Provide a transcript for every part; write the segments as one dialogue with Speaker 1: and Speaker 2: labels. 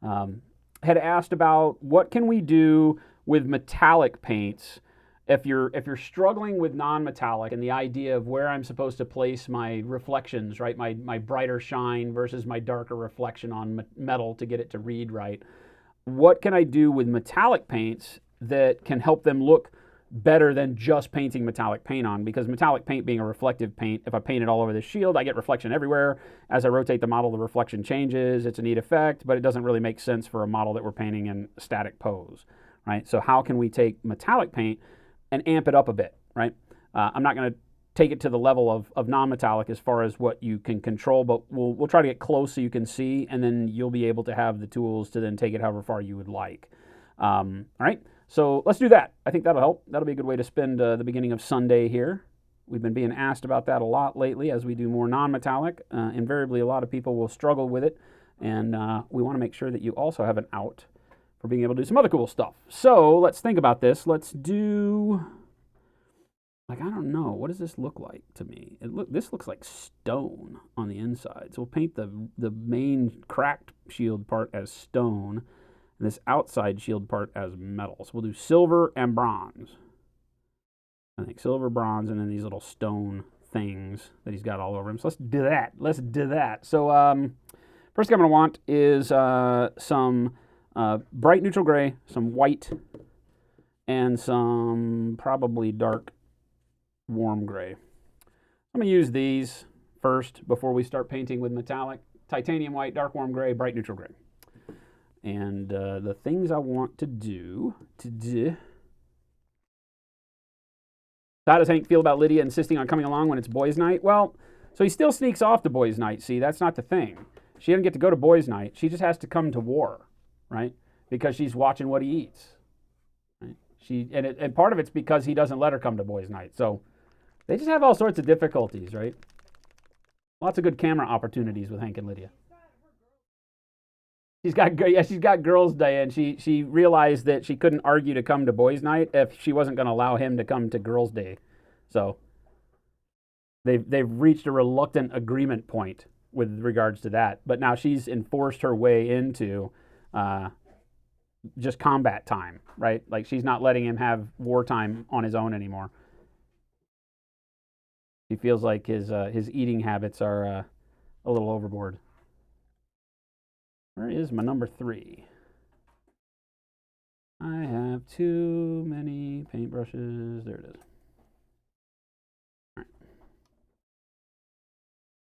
Speaker 1: had asked about what can we do with metallic paints if you're struggling with non-metallic and the idea of where I'm supposed to place my reflections, right? My brighter shine versus my darker reflection on metal to get it to read right. What can I do with metallic paints that can help them look better than just painting metallic paint on? Because metallic paint being a reflective paint, if I paint it all over the shield, I get reflection everywhere. As I rotate the model, the reflection changes. It's a neat effect, but it doesn't really make sense for a model that we're painting in static pose, right? So how can we take metallic paint and amp it up a bit, right? I'm not going to take it to the level of non-metallic as far as what you can control, but we'll try to get close so you can see, and then you'll be able to have the tools to then take it however far you would like. All right, so let's do that. I think that'll help. That'll be a good way to spend the beginning of Sunday here. We've been being asked about that a lot lately as we do more non-metallic. Invariably, a lot of people will struggle with it, and we want to make sure that you also have an out for being able to do some other cool stuff. So let's think about this. Let's do, like, I don't know, what does this look like to me? This looks like stone on the inside. So we'll paint the main cracked shield part as stone, and this outside shield part as metal. So we'll do silver and bronze. I think silver, bronze, and then these little stone things that he's got all over him. So let's do that. Let's do that. So first thing I'm going to want is some bright neutral gray, some white, and some probably dark warm gray. I'm going to use these first before we start painting with metallic. Titanium white, dark warm gray, bright neutral gray. And the things I want to do today. How does Hank feel about Lydia insisting on coming along when it's boys' night? Well, so he still sneaks off to boys' night. See, that's not the thing. She doesn't get to go to boys' night. She just has to come to war, right? Because she's watching what he eats. Right? And part of it's because he doesn't let her come to boys' night. So they just have all sorts of difficulties, right? Lots of good camera opportunities with Hank and Lydia. She's got girls' day, and she realized that she couldn't argue to come to boys' night if she wasn't going to allow him to come to girls' day. So they've reached a reluctant agreement point with regards to that. But now she's enforced her way into just combat time, right? Like, she's not letting him have wartime on his own anymore. He feels like his eating habits are a little overboard. Where is my number 3? I have too many paintbrushes. There it is. All right.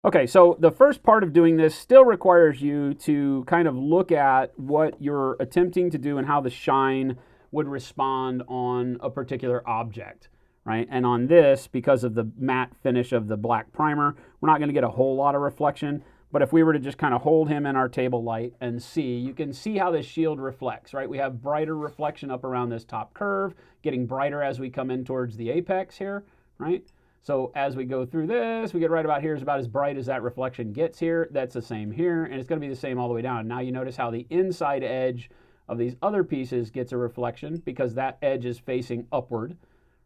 Speaker 1: Okay, so the first part of doing this still requires you to kind of look at what you're attempting to do and how the shine would respond on a particular object, right? And on this, because of the matte finish of the black primer, we're not going to get a whole lot of reflection. But if we were to just kind of hold him in our table light and see, you can see how this shield reflects, right? We have brighter reflection up around this top curve, getting brighter as we come in towards the apex here, right? So as we go through this, we get right about here is about as bright as that reflection gets here. That's the same here, and it's going to be the same all the way down. Now you notice how the inside edge of these other pieces gets a reflection because that edge is facing upward,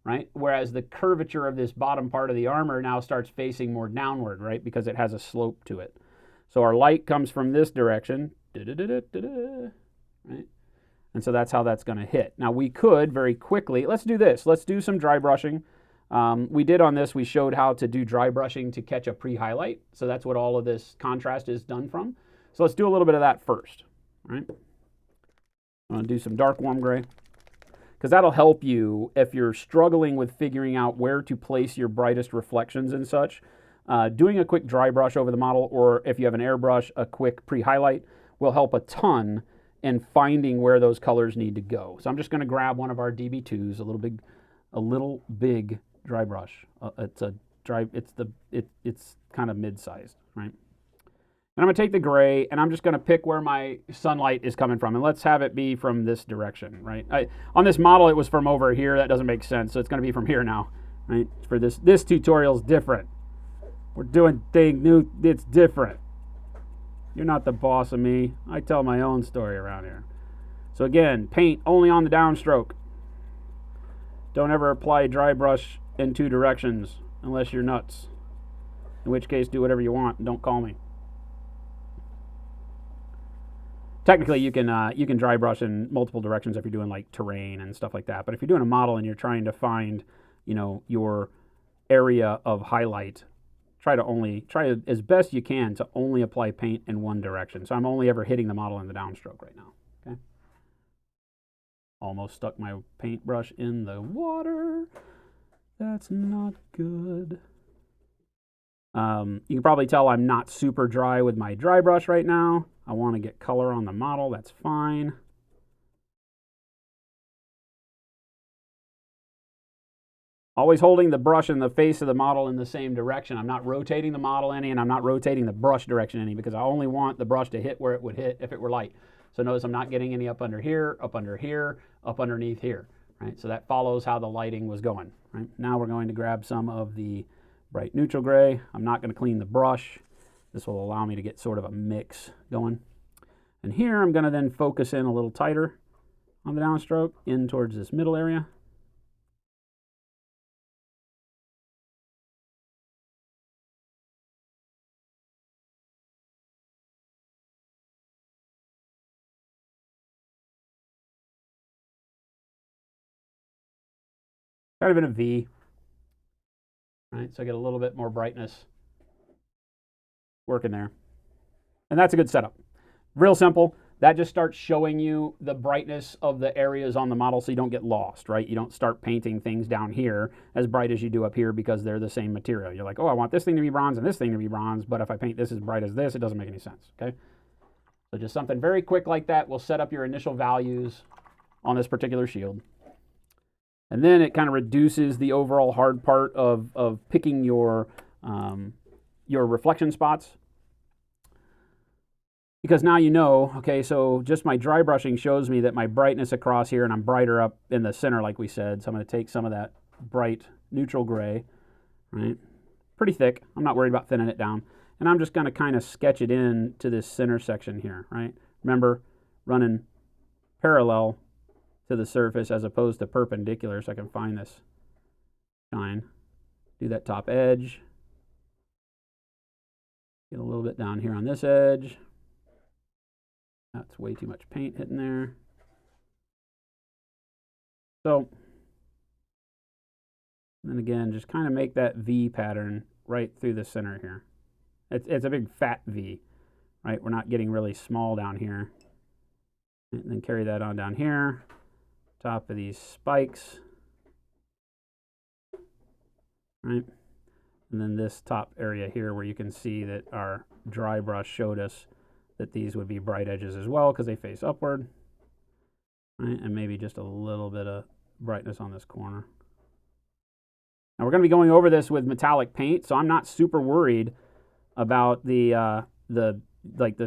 Speaker 1: right? Whereas the curvature of this bottom part of the armor now starts facing more downward, right? Because it has a slope to it. So our light comes from this direction, right? And so that's how that's going to hit. Now we could very quickly, let's do this. Let's do some dry brushing. We did on this, we showed how to do dry brushing to catch a pre-highlight. So that's what all of this contrast is done from. So let's do a little bit of that first, right? I'm going to do some dark warm gray, because that'll help you if you're struggling with figuring out where to place your brightest reflections and such. Doing a quick dry brush over the model, or if you have an airbrush, a quick pre-highlight will help a ton in finding where those colors need to go. So I'm just going to grab one of our DB2s, a little big dry brush. It's kind of mid-sized, right? And I'm going to take the gray, and I'm just going to pick where my sunlight is coming from, and let's have it be from this direction, right? On this model, it was from over here. That doesn't make sense, so it's going to be from here now, right? For this tutorial is different. We're doing things new. It's different. You're not the boss of me. I tell my own story around here. So again, paint only on the downstroke. Don't ever apply dry brush in 2 directions unless you're nuts. In which case, do whatever you want and don't call me. technically you can dry brush in multiple directions if you're doing like terrain and stuff like that. But if you're doing a model and you're trying to find, your area of highlight, try as best you can to only apply paint in one direction. So I'm only ever hitting the model in the downstroke right now. Okay. Almost stuck my paintbrush in the water. That's not good. You can probably tell I'm not super dry with my dry brush right now. I want to get color on the model. That's fine. Always holding the brush and the face of the model in the same direction. I'm not rotating the model any, and I'm not rotating the brush direction any, because I only want the brush to hit where it would hit if it were light. So notice I'm not getting any up under here, up underneath here, right? So that follows how the lighting was going, right? Now we're going to grab some of the bright neutral gray. I'm not going to clean the brush. This will allow me to get sort of a mix going. And here I'm going to then focus in a little tighter on the downstroke in towards this middle area. Kind of in a V, right? So I get a little bit more brightness working there. And that's a good setup. Real simple. That just starts showing you the brightness of the areas on the model so you don't get lost, right? You don't start painting things down here as bright as you do up here because they're the same material. You're like, oh, I want this thing to be bronze and this thing to be bronze, but if I paint this as bright as this, it doesn't make any sense, okay? So just something very quick like that will set up your initial values on this particular shield. And then it kind of reduces the overall hard part of picking your reflection spots. Because now you know, okay, so just my dry brushing shows me that my brightness across here, and I'm brighter up in the center like we said, so I'm going to take some of that bright neutral gray, right? Pretty thick. I'm not worried about thinning it down. And I'm just going to kind of sketch it in to this center section here, right? Remember, running parallel to the surface as opposed to perpendicular, so I can find this shine. Do that top edge. Get a little bit down here on this edge. That's way too much paint hitting there. So, then again, just kind of make that V pattern right through the center here. It's a big fat V, right? We're not getting really small down here. And then carry that on down here. Top of these spikes, right? And then this top area here where you can see that our dry brush showed us that these would be bright edges as well because they face upward, right? And maybe just a little bit of brightness on this corner. Now we're going to be going over this with metallic paint, so I'm not super worried about the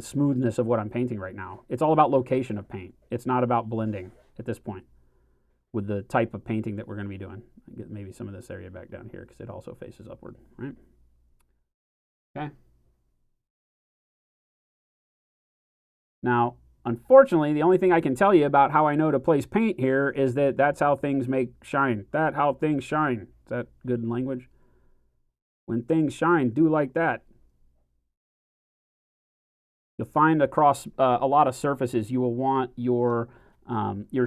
Speaker 1: smoothness of what I'm painting right now. It's all about location of paint. It's not about blending at this point with the type of painting that we're going to be doing. Get maybe some of this area back down here because it also faces upward, right? Okay. Now, unfortunately, the only thing I can tell you about how I know to place paint here is that that's how things shine. That's how things shine. Is that good language? When things shine, do like that. You'll find across a lot of surfaces, you will want your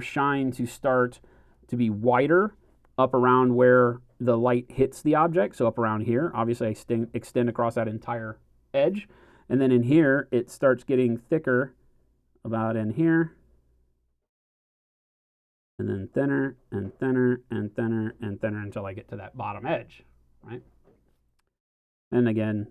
Speaker 1: shine to start to be wider up around where the light hits the object. So up around here, obviously I extend across that entire edge. And then in here, it starts getting thicker about in here. And then thinner and thinner and thinner and thinner until I get to that bottom edge, right? And again,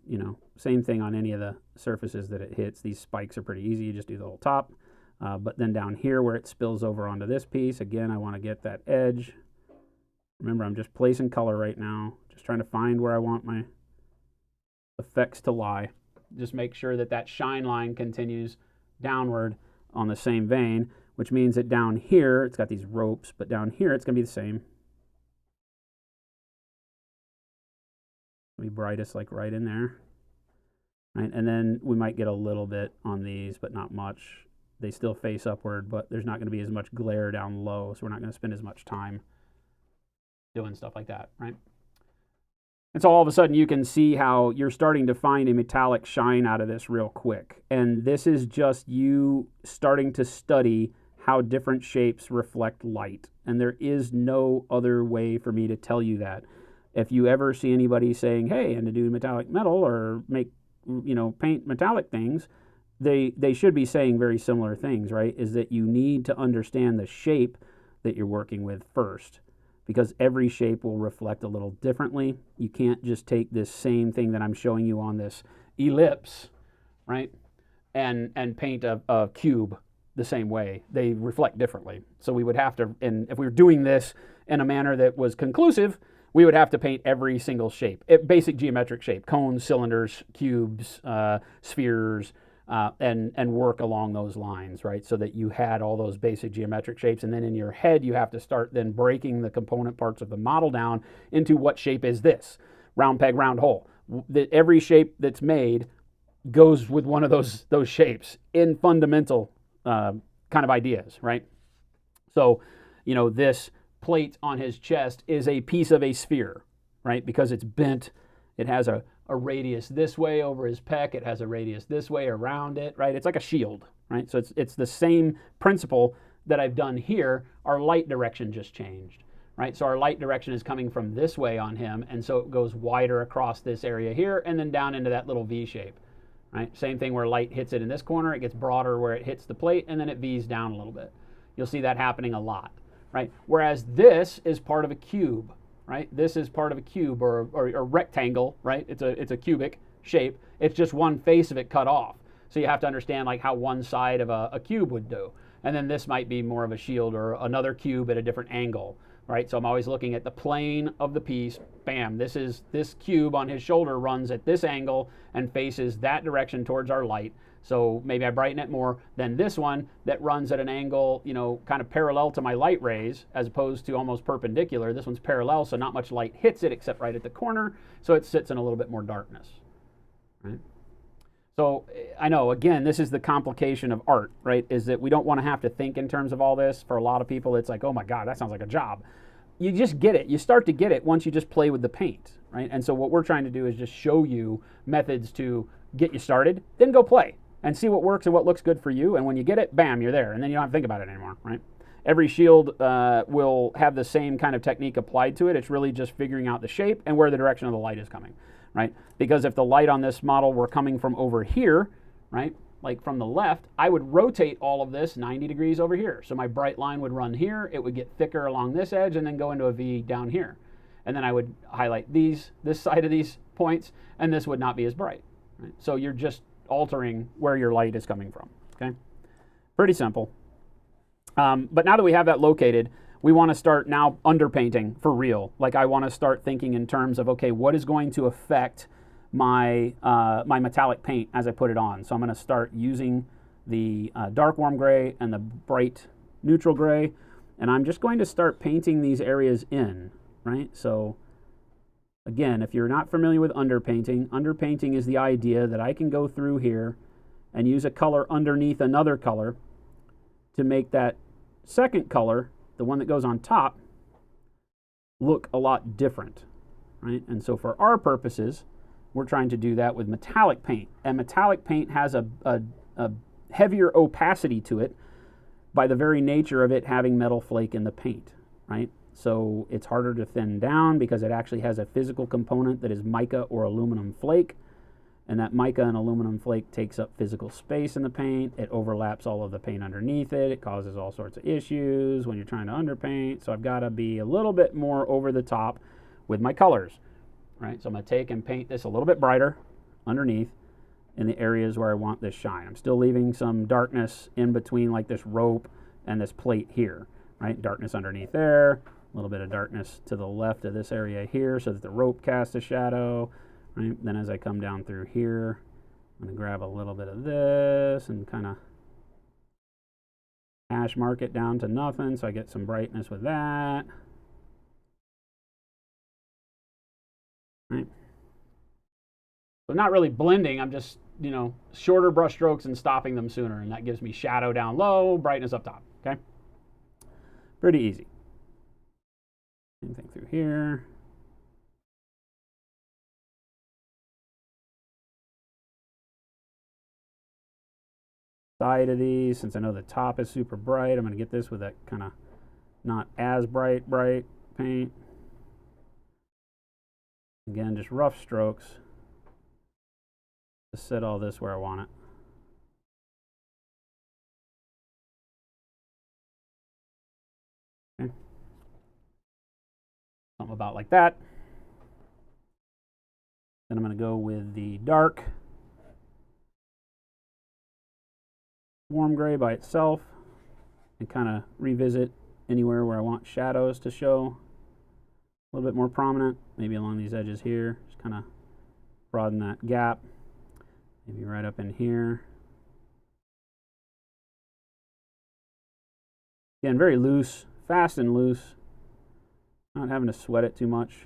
Speaker 1: same thing on any of the surfaces that it hits. These spikes are pretty easy. You just do the whole top. But then down here where it spills over onto this piece, again, I want to get that edge. Remember, I'm just placing color right now, just trying to find where I want my effects to lie. Just make sure that that shine line continues downward on the same vein, which means that down here, it's got these ropes, but down here, it's going to be the same. It'll be brightest like right in there. Right? And then we might get a little bit on these, but not much. They still face upward, but there's not going to be as much glare down low, so we're not going to spend as much time doing stuff like that, right? And so all of a sudden you can see how you're starting to find a metallic shine out of this real quick. And this is just you starting to study how different shapes reflect light. And there is no other way for me to tell you that. If you ever see anybody saying, hey, and to do metallic metal or make, paint metallic things, they should be saying very similar things, right? Is that you need to understand the shape that you're working with first, because every shape will reflect a little differently. You can't just take this same thing that I'm showing you on this ellipse, right, and paint a cube the same way. They reflect differently. So we would have to, and if we were doing this in a manner that was conclusive, we would have to paint every single shape, basic geometric shape, cones, cylinders, cubes, spheres, and work along those lines, right? So that you had all those basic geometric shapes. And then in your head, you have to start then breaking the component parts of the model down into what shape is this? Round peg, round hole. Every shape that's made goes with one of those shapes in fundamental kind of ideas, right? So, this plate on his chest is a piece of a sphere, right? Because it's bent. It has a radius this way over his pec. It has a radius this way around it, right? It's like a shield, right? So it's the same principle that I've done here. Our light direction just changed, right? So our light direction is coming from this way on him, and so it goes wider across this area here and then down into that little V shape, right? Same thing where light hits it in this corner. It gets broader where it hits the plate, and then it V's down a little bit. You'll see that happening a lot, right? Whereas this is part of a cube, right? This is part of a cube or rectangle, right? It's a cubic shape. It's just one face of it cut off. So you have to understand like how one side of a cube would do. And then this might be more of a shield or another cube at a different angle, right? So I'm always looking at the plane of the piece. Bam, this cube on his shoulder runs at this angle and faces that direction towards our light. So maybe I brighten it more than this one that runs at an angle, kind of parallel to my light rays as opposed to almost perpendicular. This one's parallel, so not much light hits it except right at the corner, so it sits in a little bit more darkness, right? So I know, again, this is the complication of art, right, is that we don't want to have to think in terms of all this. For a lot of people, it's like, oh my God, that sounds like a job. You just get it. You start to get it once you just play with the paint, right? And so what we're trying to do is just show you methods to get you started, then go play and see what works and what looks good for you. And when you get it, bam, you're there. And then you don't have to think about it anymore, right? Every shield will have the same kind of technique applied to it. It's really just figuring out the shape and where the direction of the light is coming, right? Because if the light on this model were coming from over here, right, like from the left, I would rotate all of this 90 degrees over here. So my bright line would run here. It would get thicker along this edge and then go into a V down here. And then I would highlight this side of these points, and this would not be as bright, right? So you're just altering where your light is coming from, okay? Pretty simple. But now that we have that located, we want to start now underpainting for real. Like I want to start thinking in terms of, okay, what is going to affect my my metallic paint as I put it on? So I'm going to start using the dark warm gray and the bright neutral gray, and I'm just going to start painting these areas in, right? So again, if you're not familiar with underpainting is the idea that I can go through here and use a color underneath another color to make that second color, the one that goes on top, look a lot different, right? And so for our purposes, we're trying to do that with metallic paint. And metallic paint has a heavier opacity to it by the very nature of it having metal flake in the paint, right? So it's harder to thin down because it actually has a physical component that is mica or aluminum flake. And that mica and aluminum flake takes up physical space in the paint. It overlaps all of the paint underneath it. It causes all sorts of issues when you're trying to underpaint. So I've got to be a little bit more over the top with my colors, right? So I'm going to take and paint this a little bit brighter underneath in the areas where I want this shine. I'm still leaving some darkness in between like this rope and this plate here, right? Darkness underneath there, a little bit of darkness to the left of this area here so that the rope casts a shadow. Right? Then as I come down through here, I'm going to grab a little bit of this and kind of hash mark it down to nothing so I get some brightness with that. Right? So not really blending, I'm just, shorter brush strokes and stopping them sooner, and that gives me shadow down low, brightness up top, okay? Pretty easy. Same thing through here. side of these. Since I know the top is super bright, I'm going to get this with that kind of not as bright paint. Again, just rough strokes to set all this where I want it. Okay. Something about like that. Then I'm going to go with the dark warm gray by itself and kind of revisit anywhere where I want shadows to show a little bit more prominent, maybe along these edges here, just kind of broaden that gap, maybe right up in here. Again, very loose, fast and loose, not having to sweat it too much.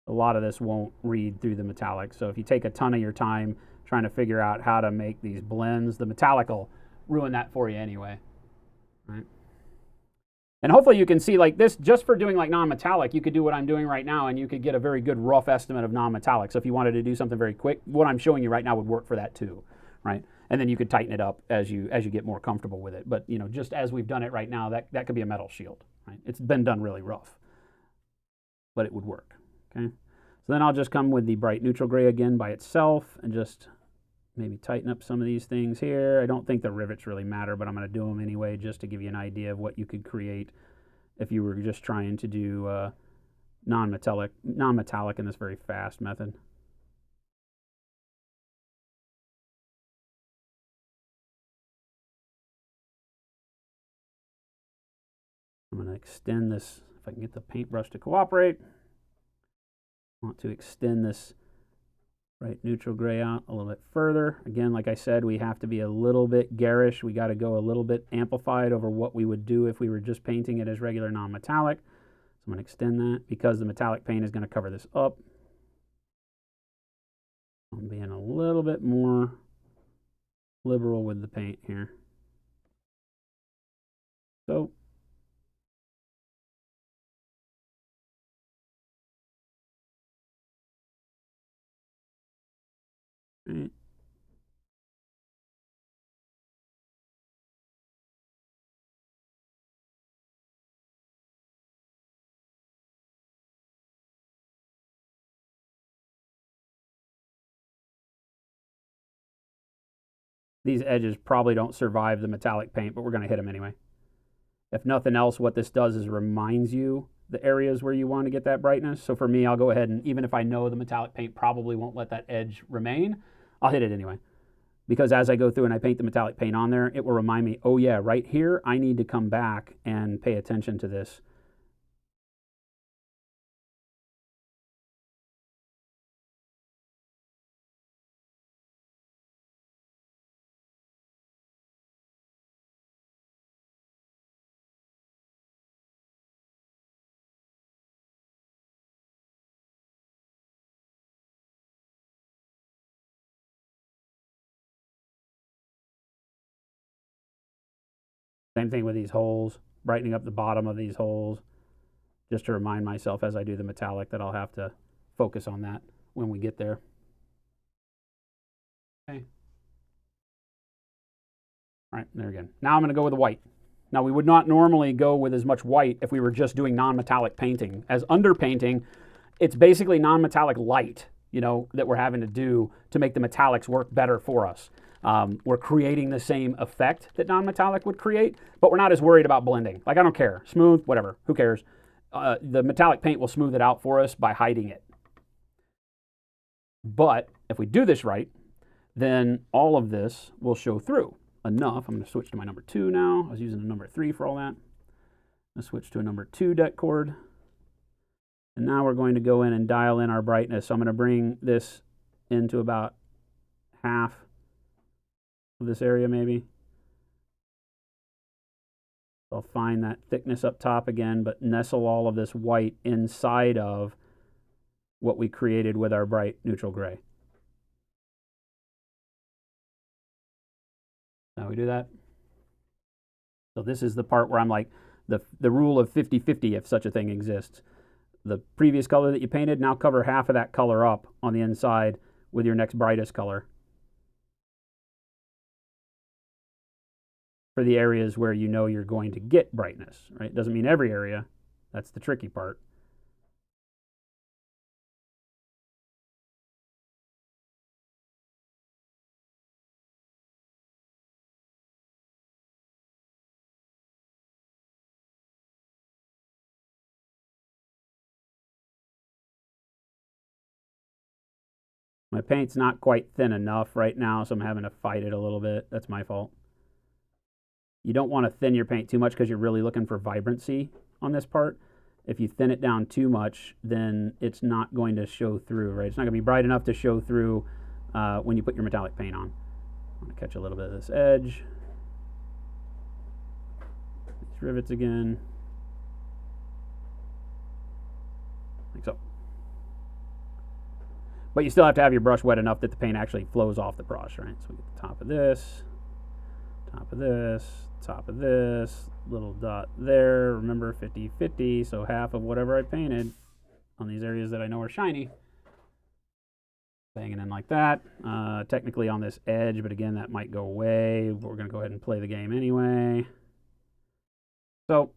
Speaker 1: A lot of this won't read through the metallic, so if you take a ton of your time trying to figure out how to make these blends, the metallic will ruin that for you anyway, right? And hopefully you can see, like this, just for doing like non-metallic, you could do what I'm doing right now and you could get a very good rough estimate of non-metallic. So if you wanted to do something very quick, what I'm showing you right now would work for that too, right? And then you could tighten it up as you get more comfortable with it. But you know, just as we've done it right now, that could be a metal shield, right? It's been done really rough, but it would work, okay? So then I'll just come with the bright neutral gray again by itself and just maybe tighten up some of these things here. I don't think the rivets really matter, but I'm going to do them anyway just to give you an idea of what you could create if you were just trying to do non-metallic in this very fast method. I'm going to extend this, if I can get the paintbrush to cooperate. I want to extend this bright neutral gray out a little bit further. Again, like I said, we have to be a little bit garish. We got to go a little bit amplified over what we would do if we were just painting it as regular non-metallic. So I'm going to extend that because the metallic paint is going to cover this up. I'm being a little bit more liberal with the paint here. So right. These edges probably don't survive the metallic paint, but we're going to hit them anyway. If nothing else, what this does is reminds you the areas where you want to get that brightness. So for me, I'll go ahead and even if I know the metallic paint probably won't let that edge remain, I'll hit it anyway. Because as I go through and I paint the metallic paint on there, it will remind me, oh yeah, right here, I need to come back and pay attention to this. Same thing with these holes, brightening up the bottom of these holes, just to remind myself as I do the metallic that I'll have to focus on that when we get there. Okay. All right, there again. Now I'm going to go with the white. Now we would not normally go with as much white if we were just doing non-metallic painting. As underpainting, it's basically non-metallic light, you know, that we're having to do to make the metallics work better for us. We're creating the same effect that non-metallic would create, but we're not as worried about blending. Like, I don't care. Smooth, whatever. Who cares? The metallic paint will smooth it out for us by hiding it. But if we do this right, then all of this will show through enough. I'm going to switch to my number 2 now. I was using a number 3 for all that. I'm going to switch to a number 2 det cord. And now we're going to go in and dial in our brightness. So I'm going to bring this into about half of this area maybe. I'll find that thickness up top again, but nestle all of this white inside of what we created with our bright neutral gray. Now we do that. So this is the part where I'm like, the rule of 50-50, if such a thing exists. the previous color that you painted. Now cover half of that color up on the inside with your next brightest color for the areas where you know you're going to get brightness, right? It doesn't mean every area. That's the tricky part. My paint's not quite thin enough right now, so I'm having to fight it a little bit. That's my fault. You don't want to thin your paint too much because you're really looking for vibrancy on this part. If you thin it down too much, then it's not going to show through, right? It's not going to be bright enough to show through when you put your metallic paint on. I'm going to catch a little bit of this edge. These rivets again. Like so. But you still have to have your brush wet enough that the paint actually flows off the brush, right? So we get the top of this, top of this, top of this, little dot there. Remember 50-50, so half of whatever I painted on these areas that I know are shiny. Banging in like that. Technically on this edge, but again, that might go away. We're going to go ahead and play the game anyway. So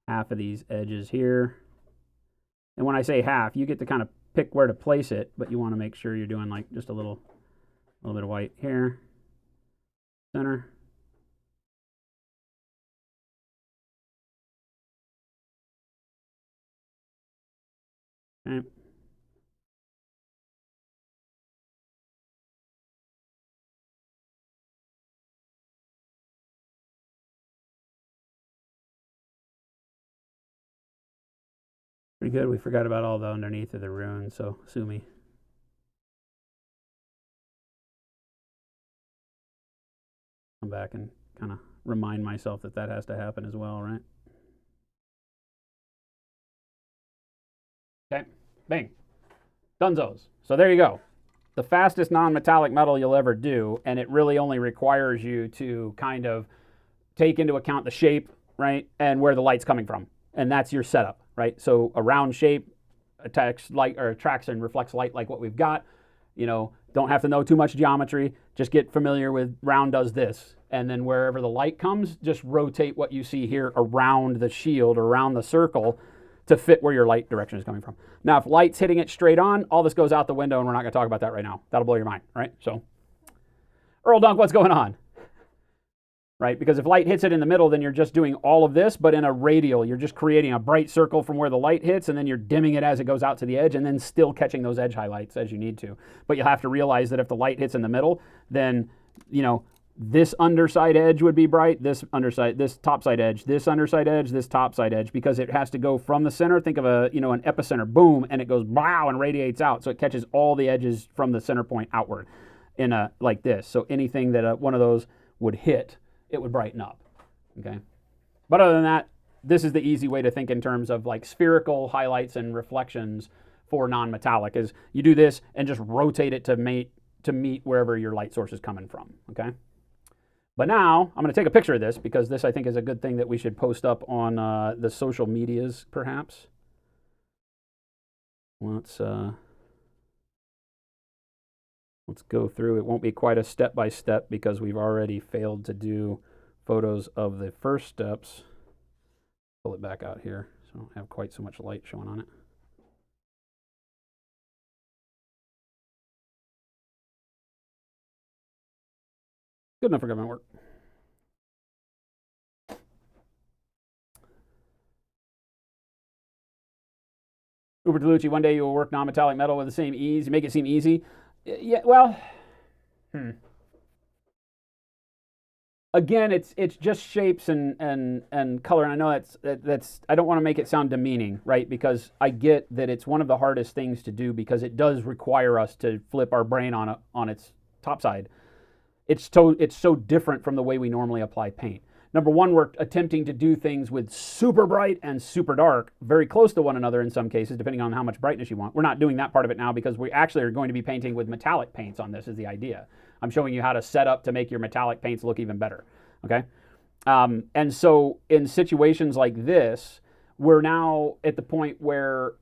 Speaker 1: half of these edges here. And when I say half, you get to kind of pick where to place it, but you want to make sure you're doing like just a little bit of white here, center. Okay. Pretty good. We forgot about all the underneath of the runes, so sue me. Come back and kind of remind myself that that has to happen as well, right? Okay, bang. Dunzos. So there you go. The fastest non-metallic metal you'll ever do, and it really only requires you to kind of take into account the shape, right, and where the light's coming from. And that's your setup, right? So a round shape attacks light or attracts and reflects light like what we've got. You know, don't have to know too much geometry. Just get familiar with round does this. And then wherever the light comes, just rotate what you see here around the shield, around the circle to fit where your light direction is coming from. Now, if light's hitting it straight on, all this goes out the window, and we're not going to talk about that right now. That'll blow your mind, right? So, Earl Dunk, what's going on? Right? Because if light hits it in the middle, then you're just doing all of this, but in a radial. You're just creating a bright circle from where the light hits, and then you're dimming it as it goes out to the edge, and then still catching those edge highlights as you need to. But you'll have to realize that if the light hits in the middle, then, you know, this underside edge would be bright, this underside, this topside edge, this underside edge, this topside edge, because it has to go from the center. Think of a, you know, an epicenter, boom, and it goes wow and radiates out. So it catches all the edges from the center point outward in a, like this. So anything that one of those would hit, it would brighten up, okay? But other than that, this is the easy way to think in terms of like spherical highlights and reflections for non-metallic, is you do this and just rotate it to meet wherever your light source is coming from, okay? But now I'm going to take a picture of this, because this I think is a good thing that we should post up on the social medias perhaps. Let's go through. It won't be quite a step-by-step because we've already failed to do photos of the first steps. Pull it back out here so I don't have quite so much light showing on it. Good enough for government work. Uber Delucci, one day you will work non-metallic metal with the same ease. You make it seem easy. Yeah, well, again, it's just shapes and color. And I know that's I don't want to make it sound demeaning, right? Because I get that it's one of the hardest things to do, because it does require us to flip our brain on its top side. It's so different from the way we normally apply paint. Number one, we're attempting to do things with super bright and super dark, very close to one another in some cases, depending on how much brightness you want. We're not doing that part of it now, because we actually are going to be painting with metallic paints on this, is the idea. I'm showing you how to set up to make your metallic paints look even better, okay? And so in situations like this, we're now at the point where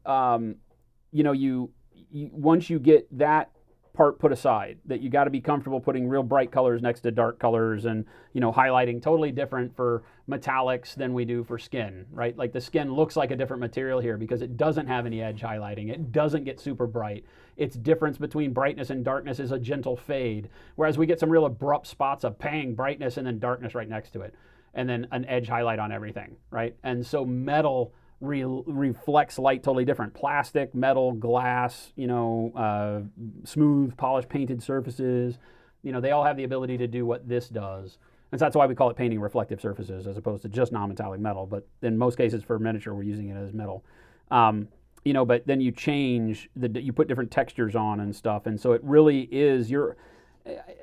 Speaker 1: you once you get that part put aside, that you got to be comfortable putting real bright colors next to dark colors, and highlighting totally different for metallics than we do for skin, right? Like the skin looks like a different material here because it doesn't have any edge highlighting. It doesn't get super bright. Its difference between brightness and darkness is a gentle fade, whereas we get some real abrupt spots of bang brightness and then darkness right next to it, and then an edge highlight on everything, right? And so metal reflects light totally different. Plastic, metal, glass, smooth, polished, painted surfaces, they all have the ability to do what this does. And so that's why we call it painting reflective surfaces as opposed to just non-metallic metal. But in most cases for miniature, we're using it as metal. But then you change, you put different textures on and stuff. And so it really is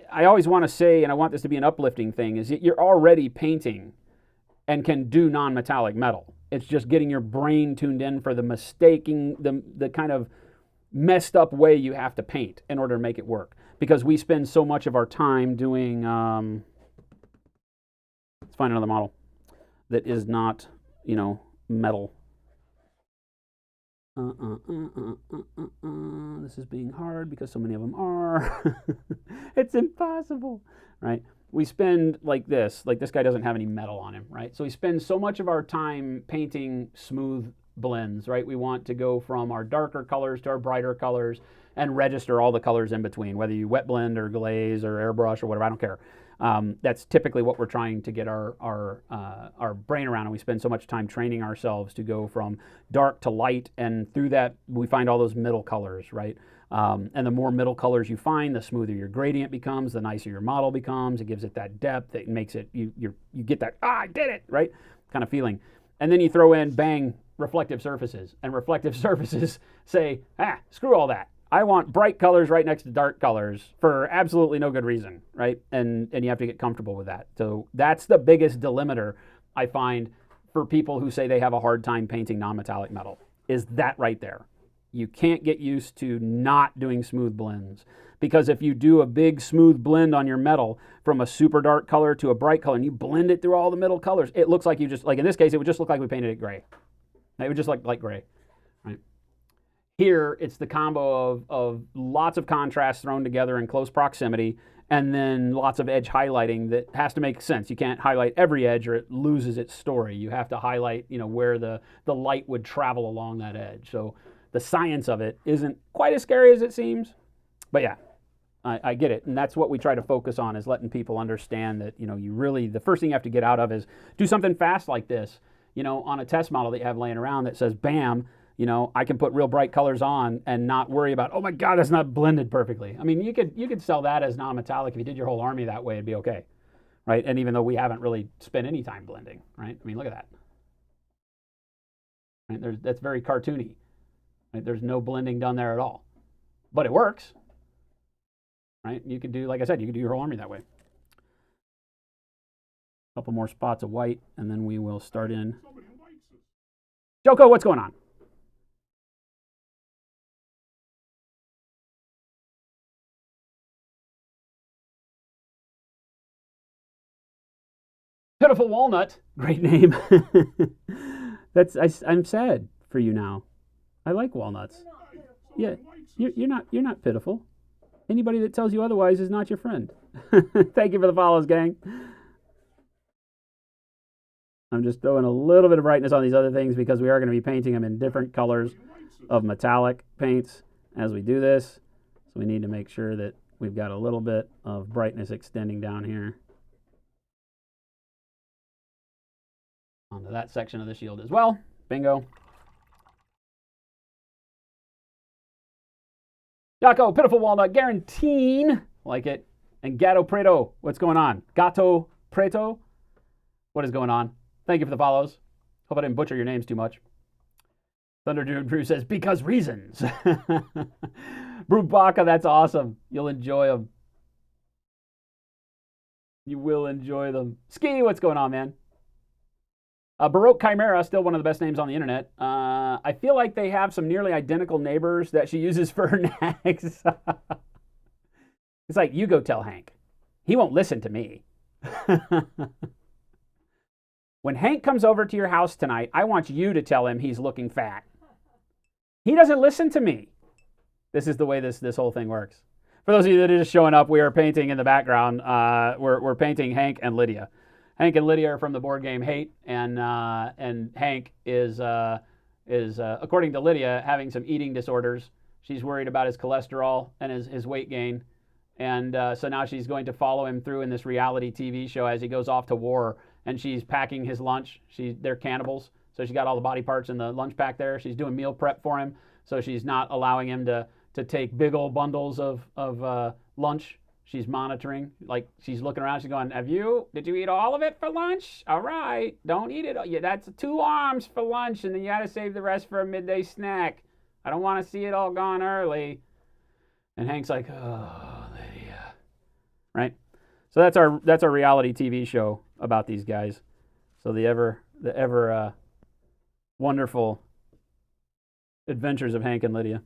Speaker 1: I always want to say, and I want this to be an uplifting thing, is that you're already painting and can do non-metallic metal. It's just getting your brain tuned in for the the kind of messed up way you have to paint in order to make it work. Because we spend so much of our time doing, let's find another model that is not, metal. This is being hard because so many of them are. It's impossible, right? We spend like this guy doesn't have any metal on him, right? So we spend so much of our time painting smooth blends, right? We want to go from our darker colors to our brighter colors and register all the colors in between, whether you wet blend or glaze or airbrush or whatever, I don't care. That's typically what we're trying to get our brain around, and we spend so much time training ourselves to go from dark to light, and through that we find all those middle colors, right? And the more middle colors you find, the smoother your gradient becomes, the nicer your model becomes. It gives it that depth. It makes it, you get that, I did it, right? Kind of feeling. And then you throw in, bang, reflective surfaces. And reflective surfaces say, screw all that. I want bright colors right next to dark colors for absolutely no good reason, right? And you have to get comfortable with that. So that's the biggest delimiter I find for people who say they have a hard time painting non-metallic metal, is that right there. You can't get used to not doing smooth blends, because if you do a big smooth blend on your metal from a super dark color to a bright color and you blend it through all the middle colors, it looks like you just, like in this case, it would just look like we painted it gray. It would just look like gray, right? Here, it's the combo of lots of contrast thrown together in close proximity, and then lots of edge highlighting that has to make sense. You can't highlight every edge or it loses its story. You have to highlight, where the light would travel along that edge. So the science of it isn't quite as scary as it seems, but yeah, I get it. And that's what we try to focus on, is letting people understand that, you really, the first thing you have to get out of is do something fast like this, on a test model that you have laying around that says, bam, I can put real bright colors on and not worry about, oh my God, that's not blended perfectly. I mean, you could sell that as non-metallic. If you did your whole army that way, it'd be okay, right? And even though we haven't really spent any time blending, right? I mean, look at that. Right? That's very cartoony. Right? There's no blending done there at all, but it works, right? You could do, like I said, you could do your whole army that way. A couple more spots of white, and then we will start in. Joko, what's going on? Pitiful Walnut, great name. I'm sad for you now. I like walnuts. Yeah, you're not pitiful. Anybody that tells you otherwise is not your friend. Thank you for the follows, gang. I'm just throwing a little bit of brightness on these other things because we are going to be painting them in different colors of metallic paints as we do this. So we need to make sure that we've got a little bit of brightness extending down here onto that section of the shield as well. Bingo. Jaco, Pitiful Walnut, Guaranteen, like it. And Gato Preto, what's going on? Gato Preto, what is going on? Thank you for the follows. Hope I didn't butcher your names too much. Thunder Dude Brew says, because reasons. Brubaka, that's awesome. You'll enjoy them. You will enjoy them. Ski, what's going on, man? Baroque Chimera, still one of the best names on the internet. I feel like they have some nearly identical neighbors that she uses for her nags. It's like, you go tell Hank. He won't listen to me. When Hank comes over to your house tonight, I want you to tell him he's looking fat. He doesn't listen to me. This is the way this whole thing works. For those of you that are just showing up, we are painting in the background. We're painting Hank and Lydia. Hank and Lydia are from the board game Hate, and Hank is according to Lydia, having some eating disorders. She's worried about his cholesterol and his weight gain, and so now she's going to follow him through in this reality TV show as he goes off to war. And she's packing his lunch. They're cannibals, so she got all the body parts in the lunch pack there. She's doing meal prep for him, so she's not allowing him to take big old bundles of lunch. She's monitoring, like she's looking around. She's going, did you eat all of it for lunch? All right, don't eat it. Yeah, that's 2 arms for lunch, and then you got to save the rest for a midday snack. I don't want to see it all gone early. And Hank's like, oh, Lydia. Right? So that's our reality TV show about these guys. So the ever wonderful adventures of Hank and Lydia.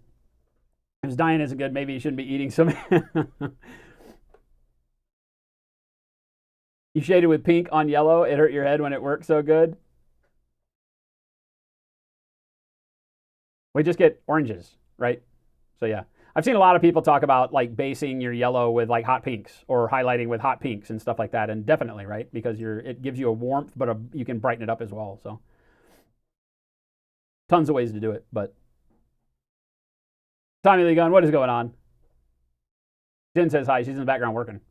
Speaker 1: If his diet isn't good, maybe he shouldn't be eating some. You shaded with pink on yellow. It hurt your head when it worked so good. We just get oranges, right? So yeah. I've seen a lot of people talk about like basing your yellow with like hot pinks or highlighting with hot pinks and stuff like that. And definitely, right? Because it gives you a warmth, but you can brighten it up as well. So tons of ways to do it. But Tommy Lee Gunn, what is going on? Jen says hi. She's in the background working.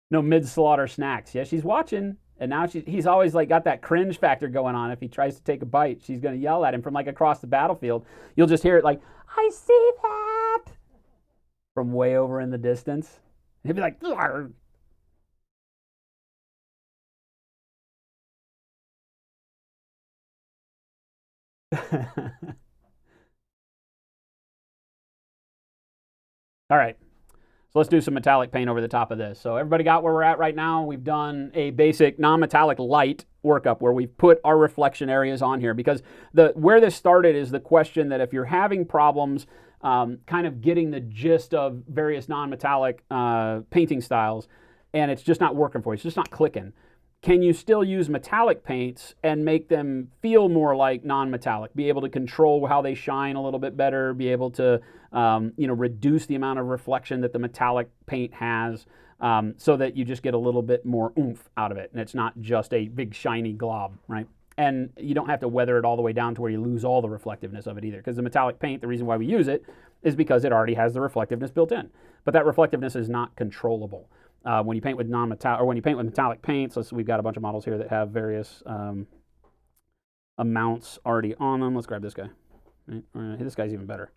Speaker 1: No mid-slaughter snacks. Yeah, she's watching. And now he's always like got that cringe factor going on. If he tries to take a bite, she's going to yell at him from like across the battlefield. You'll just hear it like, I see that, from way over in the distance. And he'll be like, argh. All right. So let's do some metallic paint over the top of this. So everybody got where we're at right now. We've done a basic non-metallic light workup where we've put our reflection areas on here, because where this started is the question that if you're having problems kind of getting the gist of various non-metallic painting styles and it's just not working for you, it's just not clicking, can you still use metallic paints and make them feel more like non-metallic, be able to control how they shine a little bit better, be able to reduce the amount of reflection that the metallic paint has, so that you just get a little bit more oomph out of it and it's not just a big shiny glob, right? And you don't have to weather it all the way down to where you lose all the reflectiveness of it either, because the metallic paint, the reason why we use it is because it already has the reflectiveness built in. But that reflectiveness is not controllable. When you paint with non-metallic, or when you paint with metallic paints, we've got a bunch of models here that have various amounts already on them. Let's grab this guy. Right? This guy's even better.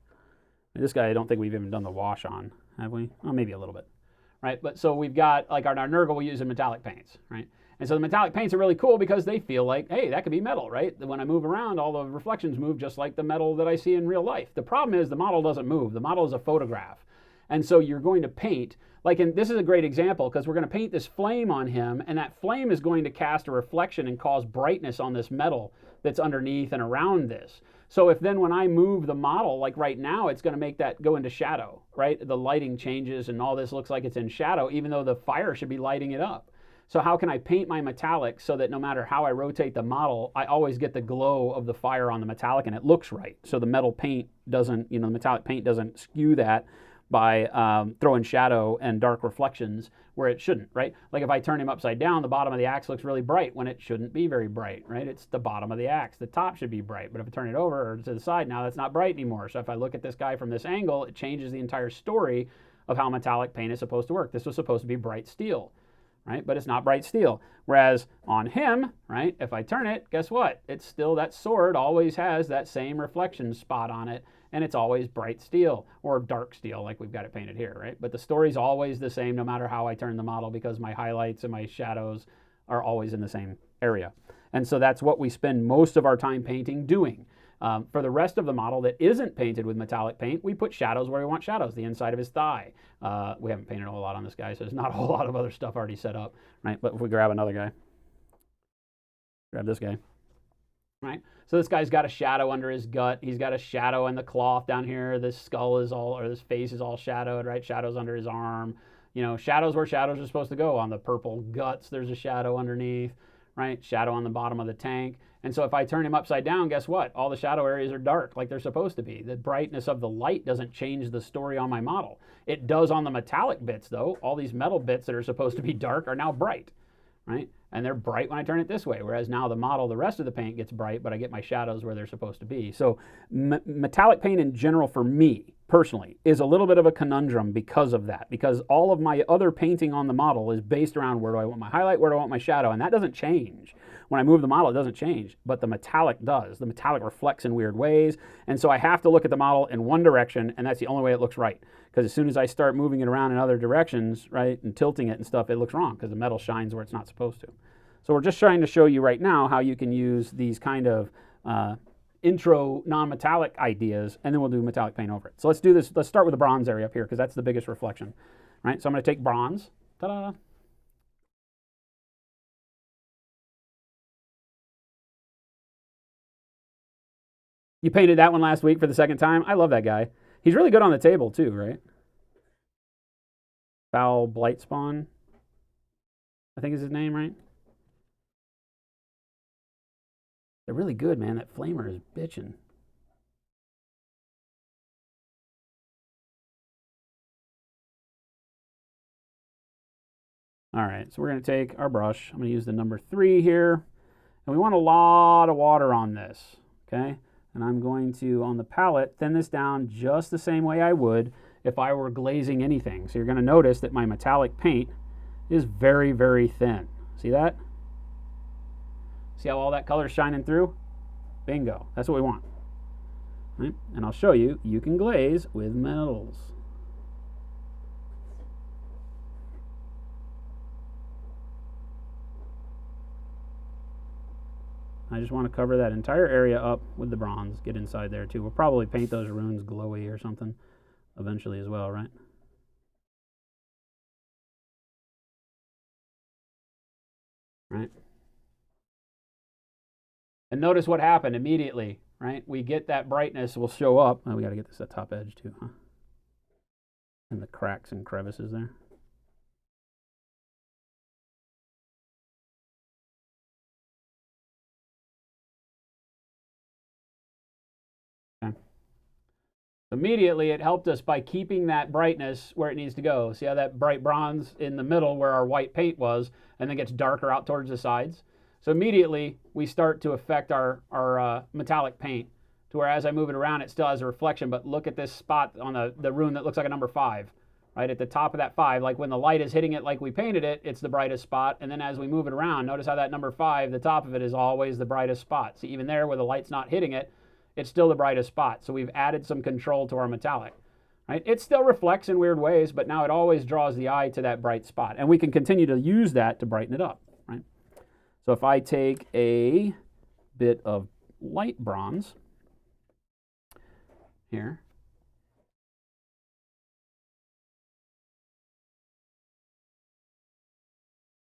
Speaker 1: This guy, I don't think we've even done the wash on, have we? Oh, maybe a little bit, right? But so we've got, like our Nurgle, we use in metallic paints, right? And so the metallic paints are really cool because they feel like, hey, that could be metal, right? When I move around, all the reflections move just like the metal that I see in real life. The problem is the model doesn't move. The model is a photograph. And so you're going to paint, this is a great example because we're going to paint this flame on him, and that flame is going to cast a reflection and cause brightness on this metal that's underneath and around this. So if then when I move the model, like right now, it's going to make that go into shadow, right? The lighting changes and all this looks like it's in shadow, even though the fire should be lighting it up. So how can I paint my metallic so that no matter how I rotate the model, I always get the glow of the fire on the metallic and it looks right. So the metal paint doesn't, the metallic paint doesn't skew that by throwing shadow and dark reflections where it shouldn't, right? Like if I turn him upside down, the bottom of the axe looks really bright when it shouldn't be very bright, right? It's the bottom of the axe. The top should be bright. But if I turn it over or to the side, now that's not bright anymore. So if I look at this guy from this angle, it changes the entire story of how metallic paint is supposed to work. This was supposed to be bright steel, right? But it's not bright steel. Whereas on him, right, if I turn it, guess what? It's still, that sword always has that same reflection spot on it, and it's always bright steel or dark steel like we've got it painted here, right? But the story's always the same no matter how I turn the model, because my highlights and my shadows are always in the same area. And so that's what we spend most of our time painting doing. For the rest of the model that isn't painted with metallic paint, we put shadows where we want shadows, the inside of his thigh. We haven't painted a whole lot on this guy, so there's not a whole lot of other stuff already set up, right? But if we grab another guy, grab this guy, right? So this guy's got a shadow under his gut. He's got a shadow in the cloth down here. This skull is all, or this face is all shadowed, right? Shadows under his arm. You know, shadows where shadows are supposed to go. On the purple guts, there's a shadow underneath, right? Shadow on the bottom of the tank. And so if I turn him upside down, guess what? All the shadow areas are dark like they're supposed to be. The brightness of the light doesn't change the story on my model. It does on the metallic bits, though. All these metal bits that are supposed to be dark are now bright, right? And they're bright when I turn it this way, whereas now the model, the rest of the paint gets bright, but I get my shadows where they're supposed to be. So metallic paint in general for me, personally, is a little bit of a conundrum because of that, because all of my other painting on the model is based around where do I want my highlight, where do I want my shadow, and that doesn't change. When I move the model, it doesn't change, but the metallic does. The metallic reflects in weird ways, and so I have to look at the model in one direction, and that's the only way it looks right. Because as soon as I start moving it around in other directions, right, and tilting it and stuff, it looks wrong because the metal shines where it's not supposed to. So we're just trying to show you right now how you can use these kind of intro non-metallic ideas, and then we'll do metallic paint over it. So let's do this. Let's start with the bronze area up here because that's the biggest reflection, right? So I'm going to take bronze. Ta-da! You painted that one last week for the second time. I love that guy. He's really good on the table too, right? Foul Blight Spawn, I think is his name, right? They're really good, man. That flamer is bitching. All right, so we're going to take our brush. I'm going to use the number 3 here. And we want a lot of water on this, okay? And I'm going to, on the palette, thin this down just the same way I would if I were glazing anything. So you're going to notice that my metallic paint is very, very thin. See that? See how all that color is shining through? Bingo. That's what we want. Right? And I'll show you, you can glaze with metals. I just want to cover that entire area up with the bronze, get inside there too. We'll probably paint those runes glowy or something eventually as well, right? Right. And notice what happened immediately, right? We get that brightness will show up. Oh, we got to get this at top edge too, huh? And the cracks and crevices there. Okay. Immediately it helped us by keeping that brightness where it needs to go. See how that bright bronze in the middle where our white paint was, and then gets darker out towards the sides? So immediately we start to affect our metallic paint to where as I move it around, it still has a reflection, but look at this spot on the rune that looks like a number 5, right? At the top of that 5, like when the light is hitting it like we painted it, it's the brightest spot. And then as we move it around, notice how that number 5, the top of it is always the brightest spot. See, even there where the light's not hitting it, it's still the brightest spot. So we've added some control to our metallic. Right? It still reflects in weird ways, but now it always draws the eye to that bright spot. And we can continue to use that to brighten it up. Right? So if I take a bit of light bronze here,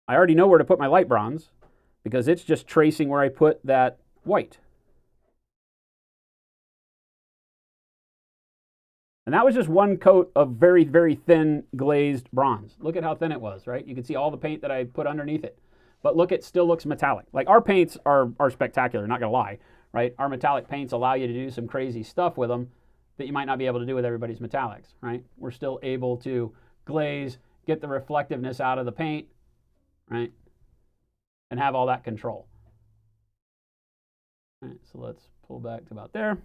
Speaker 1: I already know where to put my light bronze because it's just tracing where I put that white. And that was just one coat of very, very thin glazed bronze. Look at how thin it was, right? You can see all the paint that I put underneath it. But look, it still looks metallic. Like our paints are spectacular, not gonna lie, right? Our metallic paints allow you to do some crazy stuff with them that you might not be able to do with everybody's metallics, right? We're still able to glaze, get the reflectiveness out of the paint, right? And have all that control. All right, so let's pull back to about there.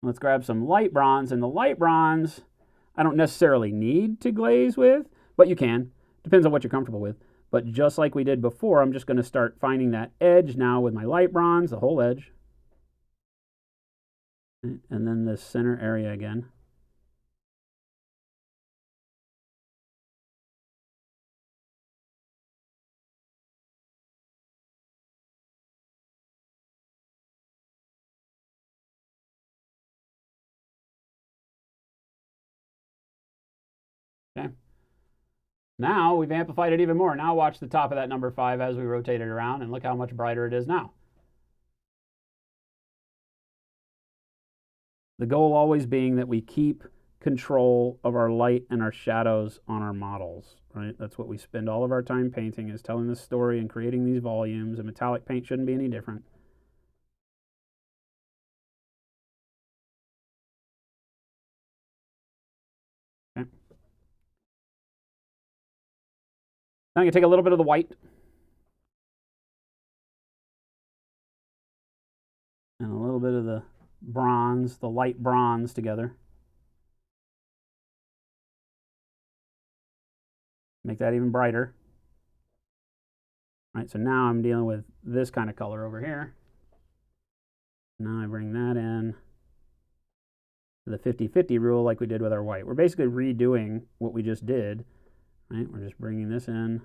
Speaker 1: Let's grab some light bronze, and the light bronze I don't necessarily need to glaze with, but you can. Depends on what you're comfortable with. But just like we did before, I'm just going to start finding that edge now with my light bronze, the whole edge. And then this center area again. Okay. Now we've amplified it even more. Now watch the top of that number 5 as we rotate it around, and look how much brighter it is now. The goal always being that we keep control of our light and our shadows on our models, right? That's what we spend all of our time painting, is telling this story and creating these volumes, and metallic paint shouldn't be any different. Okay. Now I'm going to take a little bit of the white and a little bit of the bronze, the light bronze together. Make that even brighter. All right, so now I'm dealing with this kind of color over here. Now I bring that in to the 50-50 rule like we did with our white. We're basically redoing what we just did, right? We're just bringing this in,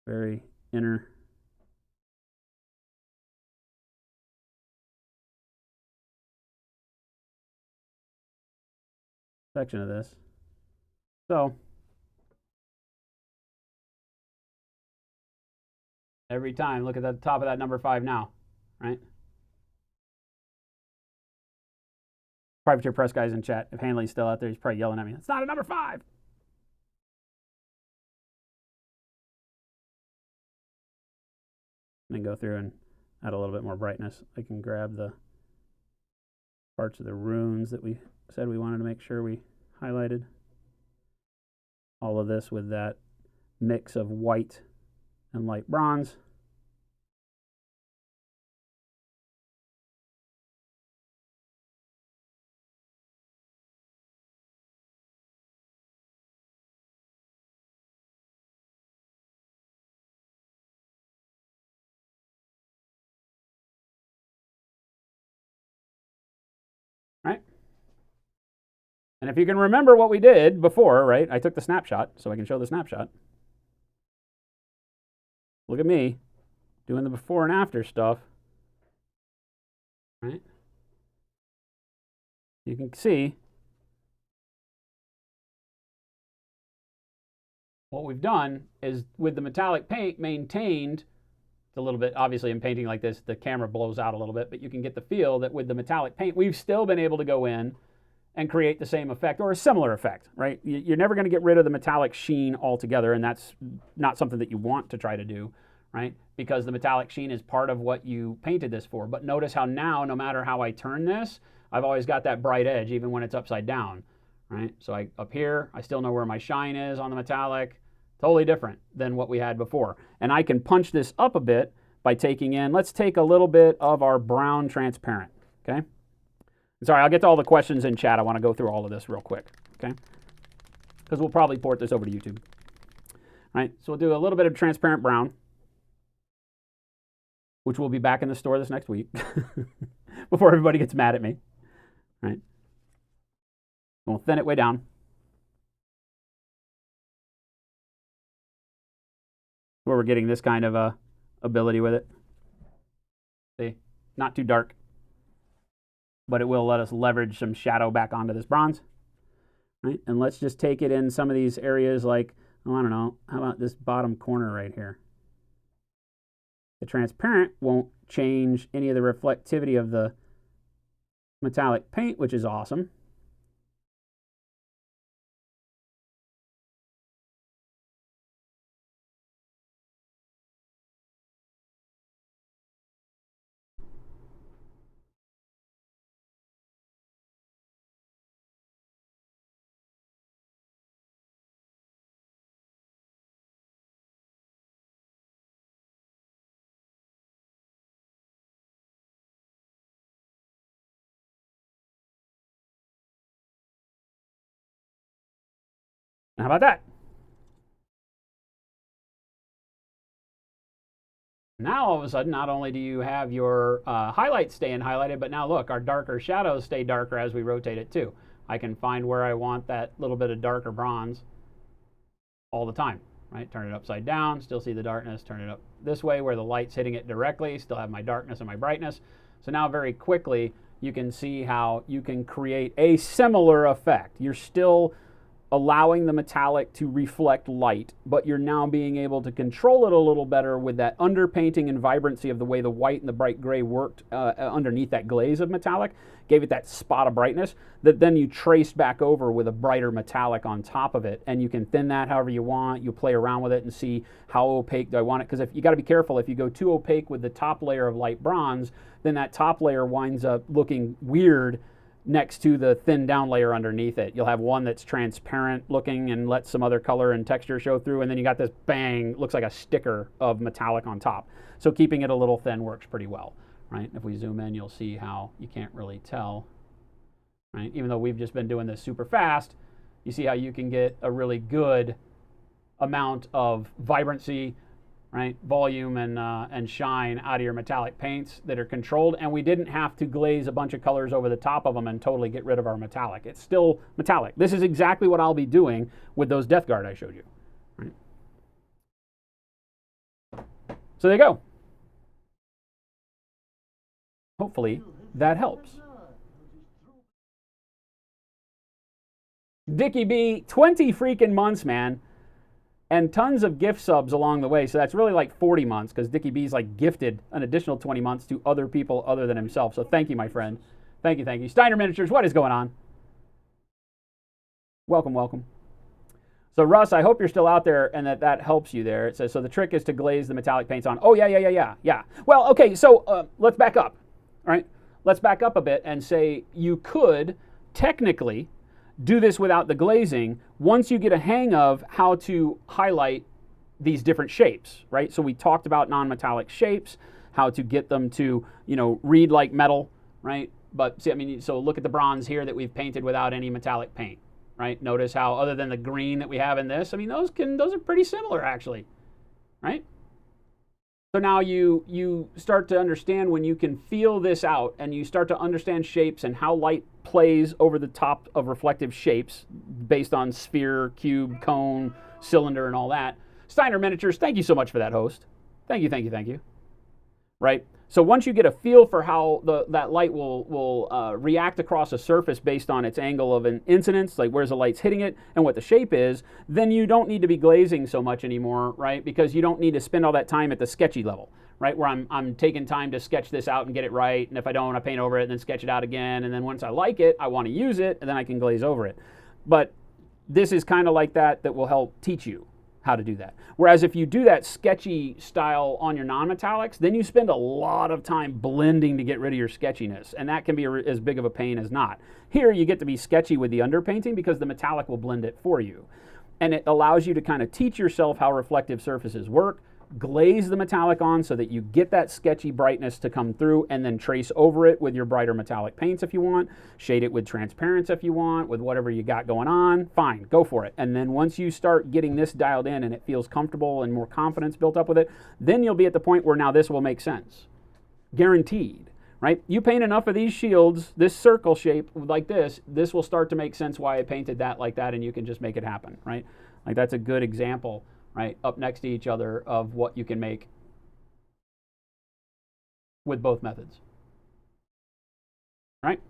Speaker 1: very inner section of this. So every time, look at the top of that number 5 now, right? Privateer Press guys in chat, if Hanley's still out there, he's probably yelling at me. It's not a number 5. And then go through and add a little bit more brightness. I can grab the parts of the runes that we said we wanted to make sure we highlighted. All of this with that mix of white and light bronze. Right? And if you can remember what we did before, right? I took the snapshot, so I can show the snapshot. Look at me doing the before and after stuff, right? You can see what we've done is with the metallic paint maintained a little bit. Obviously in painting like this, the camera blows out a little bit, but you can get the feel that with the metallic paint, we've still been able to go in and create the same effect or a similar effect, right? You're never going to get rid of the metallic sheen altogether, and that's not something that you want to try to do, right? Because the metallic sheen is part of what you painted this for. But notice how now, no matter how I turn this, I've always got that bright edge, even when it's upside down, right? So up here, I still know where my shine is on the metallic. Totally different than what we had before. And I can punch this up a bit by taking in, let's take a little bit of our brown transparent, okay? Sorry, I'll get to all the questions in chat. I want to go through all of this real quick, okay? Because we'll probably port this over to YouTube. All right, so we'll do a little bit of transparent brown, which will be back in the store this next week before everybody gets mad at me, all right? We'll thin it way down. Where we're getting this kind of ability with it. See, not too dark, but it will let us leverage some shadow back onto this bronze. Right? And let's just take it in some of these areas like, oh, I don't know, how about this bottom corner right here? The transparent won't change any of the reflectivity of the metallic paint, which is awesome. How about that? Now all of a sudden, not only do you have your highlights staying highlighted, but now look, our darker shadows stay darker as we rotate it too. I can find where I want that little bit of darker bronze all the time, right? Turn it upside down, still see the darkness, turn it up this way where the light's hitting it directly, still have my darkness and my brightness. So now very quickly, you can see how you can create a similar effect. You're still allowing the metallic to reflect light, but you're now being able to control it a little better with that underpainting and vibrancy of the way the white and the bright gray worked underneath that glaze of metallic, gave it that spot of brightness that then you traced back over with a brighter metallic on top of it. And you can thin that however you want. You play around with it and see how opaque do I want it. Because if you got to be careful, if you go too opaque with the top layer of light bronze, then that top layer winds up looking weird next to the thin down layer underneath it. You'll have one that's transparent looking and lets some other color and texture show through, and then you got this bang, looks like a sticker of metallic on top. So keeping it a little thin works pretty well, right? If we zoom in, you'll see how you can't really tell, right? Even though we've just been doing this super fast, you see how you can get a really good amount of vibrancy, right, volume and shine out of your metallic paints that are controlled, and we didn't have to glaze a bunch of colors over the top of them and totally get rid of our metallic. It's still metallic. This is exactly what I'll be doing with those Death Guard I showed you. Right? So there you go. Hopefully that helps. Dickie B, 20 freaking months, man. And tons of gift subs along the way. So that's really like 40 months because Dickie B's like gifted an additional 20 months to other people other than himself. So thank you, my friend. Thank you, thank you. Steiner Miniatures, what is going on? Welcome, welcome. So Russ, I hope you're still out there and that helps you there. It says, so the trick is to glaze the metallic paints on. Oh, yeah. Well, okay, so let's back up, all right? Let's back up a bit and say you could technically do this without the glazing once you get a hang of how to highlight these different shapes, right? So we talked about non-metallic shapes, how to get them to, read like metal, right? But see, I mean, so look at the bronze here that we've painted without any metallic paint, right? Notice how other than the green that we have in this, I mean, those are pretty similar actually, right? So now you start to understand when you can feel this out and you start to understand shapes and how light plays over the top of reflective shapes based on sphere, cube, cone, cylinder, and all that. Steiner Miniatures, thank you so much for that, host. Thank you. Right? So once you get a feel for how that light will react across a surface based on its angle of an incidence, like where's the light's hitting it and what the shape is, then you don't need to be glazing so much anymore, right? Because you don't need to spend all that time at the sketchy level, right? Where I'm taking time to sketch this out and get it right, and if I don't, I paint over it and then sketch it out again, and then once I like it, I want to use it, and then I can glaze over it. But this is kind of like that will help teach you how to do that. Whereas if you do that sketchy style on your non-metallics, then you spend a lot of time blending to get rid of your sketchiness, and that can be as big of a pain as not. Here you get to be sketchy with the underpainting because the metallic will blend it for you. And it allows you to kind of teach yourself how reflective surfaces work, glaze the metallic on so that you get that sketchy brightness to come through, and then trace over it with your brighter metallic paints if you want, shade it with transparency if you want, with whatever you got going on, fine, go for it. And then once you start getting this dialed in and it feels comfortable and more confidence built up with it, then you'll be at the point where now this will make sense. Guaranteed, right? You paint enough of these shields, this circle shape like this will start to make sense why I painted that like that, and you can just make it happen, right? Like that's a good example, right, up next to each other of what you can make with both methods, right?